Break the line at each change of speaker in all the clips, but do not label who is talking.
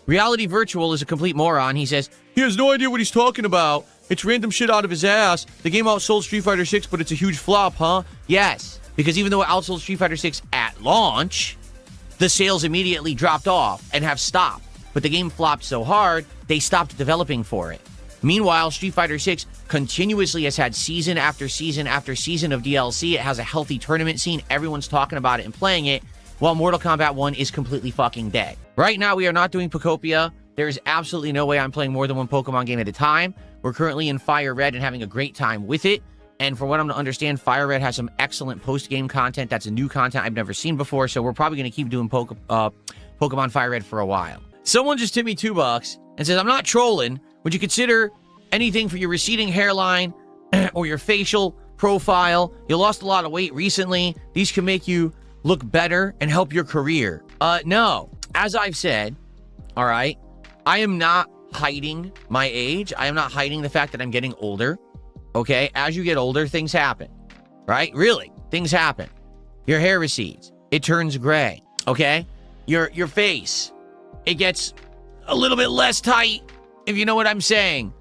Reality Virtual is a complete moron. He says, he has no idea what he's talking about. It's random shit out of his ass. The game outsold Street Fighter 6, but it's a huge flop, huh? Yes, because even though it outsold Street Fighter 6 at launch, the sales immediately dropped off and have stopped. But the game flopped so hard, they stopped developing for it. Meanwhile, Street Fighter 6 continuously has had season after season after season of DLC. It has a healthy tournament scene. Everyone's talking about it and playing it, while Mortal Kombat 1 is completely fucking dead. Right now, we are not doing Pokopia. There is absolutely no way I'm playing more than one Pokemon game at a time. We're currently in Fire Red and having a great time with it. And from what I'm to understand, Fire Red has some excellent post-game content. That's a new content I've never seen before, so we're probably going to keep doing Pokemon Fire Red for a while. Someone just tipped me $2 and says, I'm not trolling. Would you consider anything for your receding hairline or your facial profile? You lost a lot of weight recently. These can make you look better and help your career. No. As I've said, all right, I am not hiding my age. I am not hiding the fact that I'm getting older. Okay? As you get older, things happen. Right? Really, things happen. Your hair recedes. It turns gray. Okay? Your face, it gets a little bit less tight, if you know what I'm saying.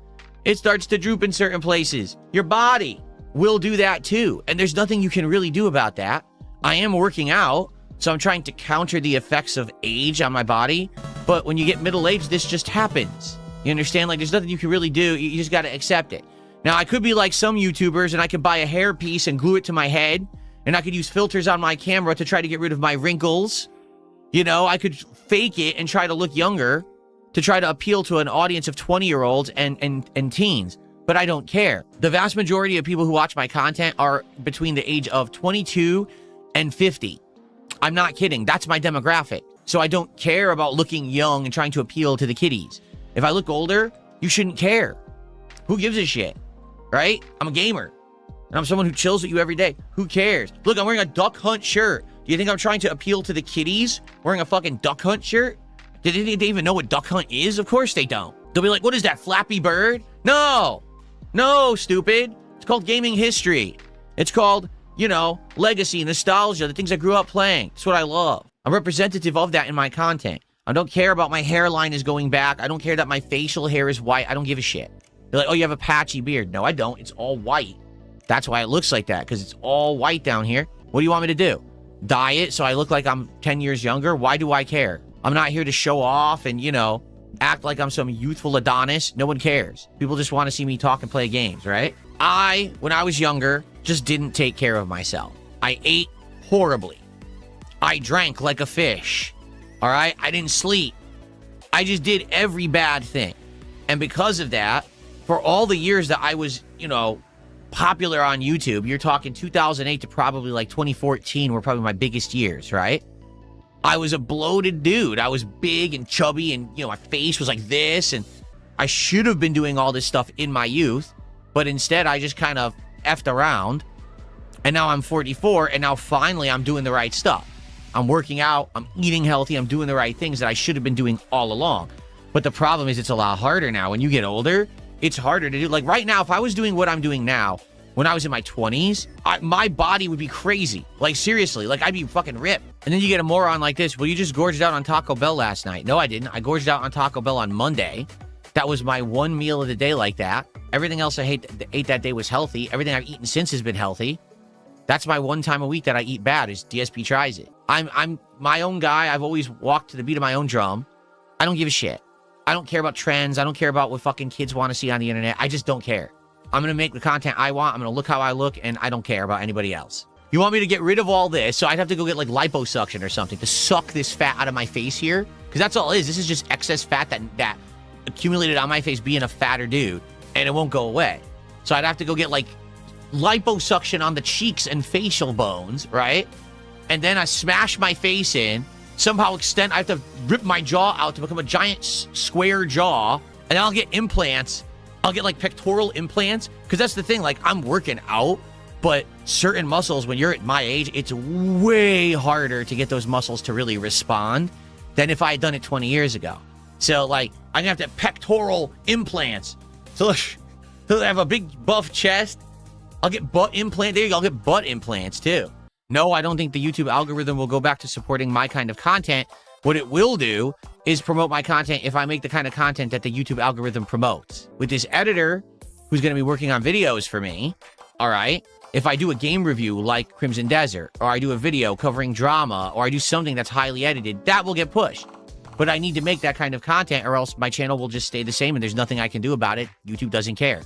It starts to droop in certain places. Your body will do that too. And there's nothing you can really do about that. I am working out, so I'm trying to counter the effects of age on my body. But when you get middle-aged, this just happens. You understand? Like, there's nothing you can really do. You just got to accept it. Now, I could be like some YouTubers, and I could buy a hair piece and glue it to my head, and I could use filters on my camera to try to get rid of my wrinkles. You know, I could fake it and try to look younger to try to appeal to an audience of 20-year-olds and teens. But I don't care. The vast majority of people who watch my content are between the age of 22 and 50. I'm not kidding. That's my demographic. So I don't care about looking young and trying to appeal to the kiddies. If I look older, you shouldn't care. Who gives a shit? Right? I'm a gamer. And I'm someone who chills with you every day. Who cares? Look, I'm wearing a Duck Hunt shirt. Do you think I'm trying to appeal to the kiddies wearing a fucking Duck Hunt shirt? Do they even know what Duck Hunt is? Of course they don't. They'll be like, what is that, Flappy Bird? No. No, stupid. It's called gaming history. It's called, you know, legacy, nostalgia, the things I grew up playing. It's what I love. I'm representative of that in my content. I don't care about my hairline is going back. I don't care that my facial hair is white. I don't give a shit. They're like, oh, you have a patchy beard. No, I don't. It's all white. That's why it looks like that, because it's all white down here. What do you want me to do? Dye it so I look like I'm 10 years younger? Why do I care? I'm not here to show off and, you know, act like I'm some youthful Adonis. No one cares. People just want to see me talk and play games, right? When I was younger, just didn't take care of myself. I ate horribly. I drank like a fish. All right? I didn't sleep. I just did every bad thing. And because of that, for all the years that I was, you know, popular on YouTube, you're talking 2008 to probably like 2014 were probably my biggest years, right? I was a bloated dude. I was big and chubby and, you know, my face was like this. And I should have been doing all this stuff in my youth. But instead, I just kind of effed around. And now I'm 44. And now finally, I'm doing the right stuff. I'm working out. I'm eating healthy. I'm doing the right things that I should have been doing all along. But the problem is it's a lot harder now. When you get older, it's harder to do. Like right now, if I was doing what I'm doing now, when I was in my 20s, my body would be crazy. Like, seriously. Like, I'd be fucking ripped. And then you get a moron like this. Well, you just gorged out on Taco Bell last night. No, I didn't. I gorged out on Taco Bell on Monday. That was my one meal of the day like that. Everything else I ate that day was healthy. Everything I've eaten since has been healthy. That's my one time a week that I eat bad is DSP tries it. I'm my own guy. I've always walked to the beat of my own drum. I don't give a shit. I don't care about trends. I don't care about what fucking kids want to see on the internet. I just don't care. I'm going to make the content I want. I'm going to look how I look, and I don't care about anybody else. You want me to get rid of all this, so I'd have to go get, like, liposuction or something to suck this fat out of my face here? Because that's all it is. This is just excess fat that accumulated on my face being a fatter dude, and it won't go away. So I'd have to go get, like, liposuction on the cheeks and facial bones, right? And then I smash my face in, somehow I have to rip my jaw out to become a giant square jaw, and then I'll get implants. I'll get like pectoral implants, because that's the thing, like I'm working out, but certain muscles, when you're at my age, it's way harder to get those muscles to really respond than if I had done it 20 years ago. So like, I'm gonna have to have pectoral implants. So I have a big buff chest. I'll get butt implant. There you go, I'll get butt implants too. No, I don't think the YouTube algorithm will go back to supporting my kind of content What it will do is promote my content if I make the kind of content that the YouTube algorithm promotes. With this editor, who's going to be working on videos for me, all right, if I do a game review like Crimson Desert, or I do a video covering drama, or I do something that's highly edited, that will get pushed. But I need to make that kind of content or else my channel will just stay the same and there's nothing I can do about it. YouTube doesn't care.